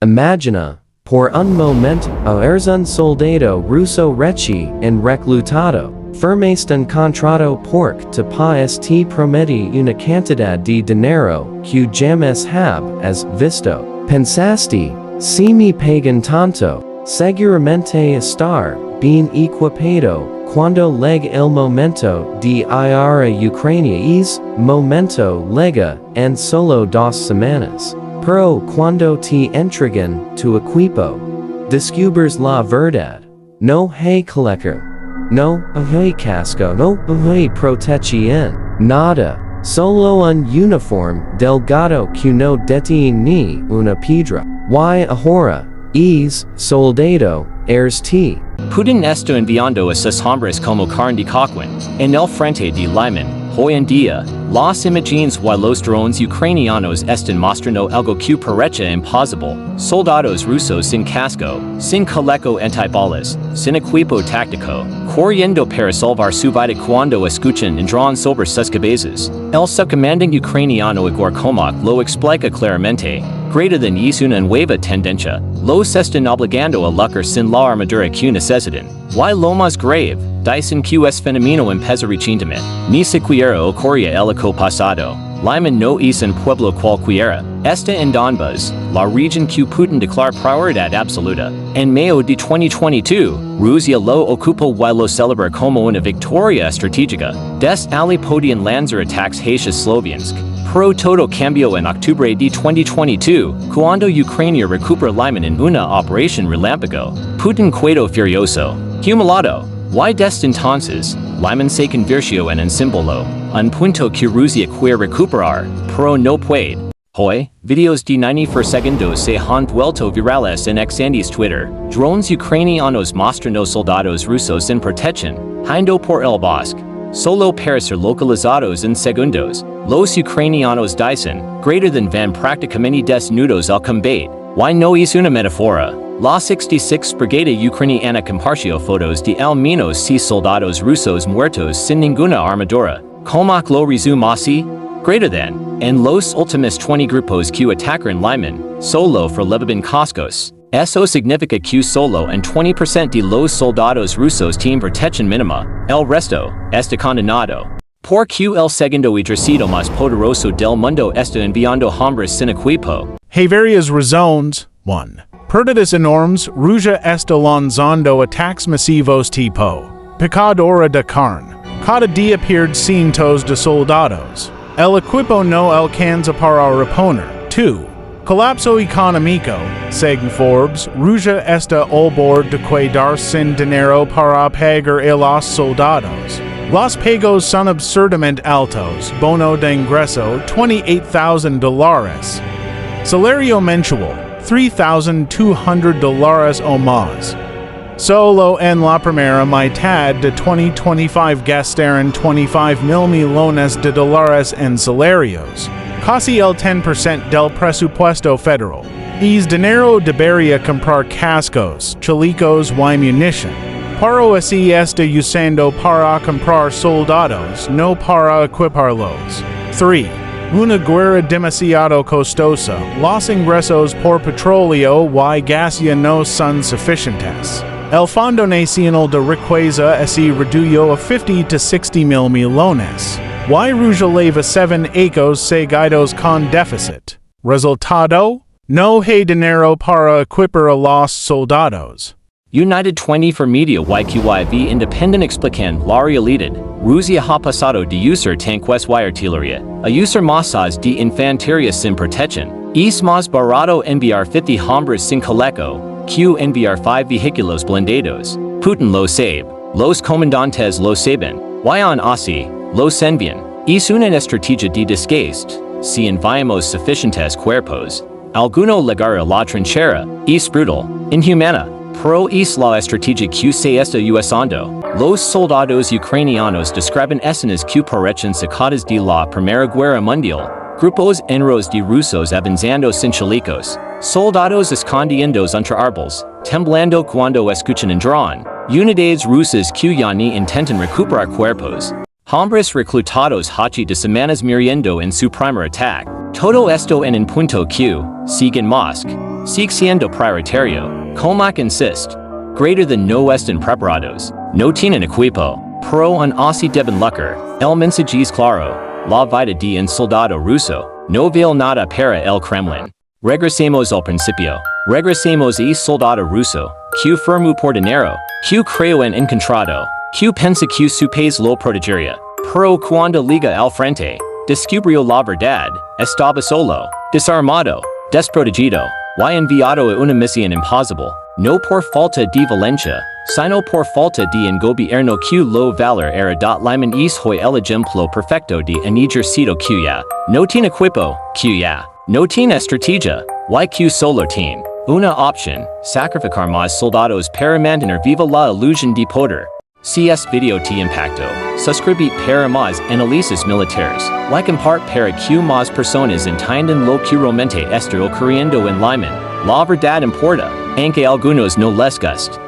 Imagina, por un momento, eres un soldado ruso reci en reclutado, firmaste un contrato porque te país te prometi una cantidad de dinero que jamás has visto. Pensaste, si me pagan tanto, seguramente estar bien equipado cuando llegue el momento de ir a Ucrania es momento llega en solo 2 semanas. Pero cuando te entregan tu equipo, descubres la verdad. No hay chaleco, no hay casco, no hay protección, nada. Solo un uniforme delgado que no detiene ni una piedra. Y ahora, es soldado, eres ti. Putin está enviando a sus hombres como carne de cañón en el frente de Lyman. Hoy en día, las imágenes y los drones ucranianos están mostrando algo que parece imposible. Soldados rusos sin casco, sin chaleco antibalas, sin equipo táctico, corriendo para salvar su vida cuando escuchan un dron sobre sus cabezas. El subcomandante ucraniano Igor Komak lo explica claramente. Greater than es una nueva tendencia, los están obligando a lucrar sin la armadura que necesitan. Y lo más grave, dicen que es fenomeno empezó recientemente. Ni siquiera ocurría el año pasado. Lyman no es un pueblo cualquiera. Está en Donbass, la región que Putin declara prioridad absoluta. En mayo de 2022, Rusia lo ocupó y lo celebra como una victoria estratégica. Des ali podían lanzar ataques hacia Sloviansk. Pero todo cambió en octubre de 2022, cuando Ucrania recupera Lyman en una operación relámpago. Putin quedó furioso. Humillado. Y desde entonces, Lyman se convirtió en un símbolo, un punto que Rusia quiere recuperar, pero no puede. Hoy, videos de 90 segundos se han vuelto virales en Xandi's Twitter. Drones ucranianos mostrando soldados rusos en protección, yendo por el bosque. Solo para ser localizados en segundos. Los ucranianos dicen, greater than van prácticamente desnudos al combate. Y no es una metáfora. La 66 Brigada Ucraniana compartió fotos de al menos 6 soldados rusos muertos sin ninguna armadura. Como lo resume así? Greater than, en los últimos 20 grupos que atacaron Lyman, solo levaban cascos. Eso significa que solo un 20% de los soldados rusos tienen protección mínima, el resto está condenado. Porque el segundo ejército más poderoso del mundo está enviando hombres sin equipo. Hay varias razones. 1. Pérdidas enormes, Rusia está lanzando ataques masivos tipo picadora de carne. Cada día pierde cientos de soldados. El equipo no alcanza para reponer. 2. Colapso económico. Según Forbes, Rusia está al borde de quedar sin dinero para pagar a los soldados. Los pagos son absurdamente altos. Bono de ingreso, $28,000. Salario mensual, $3,200 o más. Solo en la primera mitad de 2025 gastaron 25,000 millones de dólares en salarios, casi el 10% del presupuesto federal. Es dinero debería comprar cascos, chalecos y munición. Pero así está usando para comprar soldados, no para equiparlos. 3. Una guerra demasiado costosa. Los ingresos por petróleo y gas ya no son suficientes. El Fondo Nacional de Riqueza así redujo a 50 to 60 mil millones. Y Rusia lleva 7 años seguidos con déficit. Resultado? No hay dinero para equipar a los soldados. United 24 Media YQYV Independent explican la realidad. Rusia ha pasado de usar tanques y artillería a usar masas de infantería sin protección. Es más barato enviar 50 hombres sin chaleco que enviar 5 vehículos blindados. Putin lo sabe. Los comandantes lo saben. Y aún así, los envían. Es una estrategia de desgaste. Si enviamos suficientes cuerpos, alguno llegar a la trinchera. Es brutal, inhumana. Pero es la estrategia que se está usando. Los soldados ucranianos describen escenas que parecen sacadas de la Primera Guerra Mundial. Grupos enteros de rusos avanzando sin chalecos. Soldados escondiéndose entre árboles, temblando cuando escuchan un dron. Unidades rusas que ya ni intentan recuperar cuerpos. Hombres reclutados hace de semanas muriendo en su primer ataque. Todo esto en un punto que, Sigue en Mosque, sigue siendo prioritario, como insist, greater than no están preparados, no tienen equipo, pro un así deben lucar, el mensaje es claro, la vida de un soldado ruso, no vale nada para el Kremlin. Regresemos al principio, regresemos a soldado ruso, que firmó por dinero, que creo en encontrado, que pensa que su país lo protegería, pero cuando liga al frente, descubrió la verdad, estaba solo, desarmado, desprotegido, y enviado a una misión imposible, no por falta de valencia, sino por falta de un gobierno que lo valor era Lyman es hoy el ejemplo perfecto de un ejército que ya no tiene equipo, que ya no tiene estrategia, y que solo tiene una opción, sacrificar más soldados para mantener viva la ilusión de poder. Si este video te impactó, suscribite para más análisis militares, like en part para que más personas entiendan lo que realmente está ocurriendo en Lyman. La verdad importa, aunque algunos no les guste.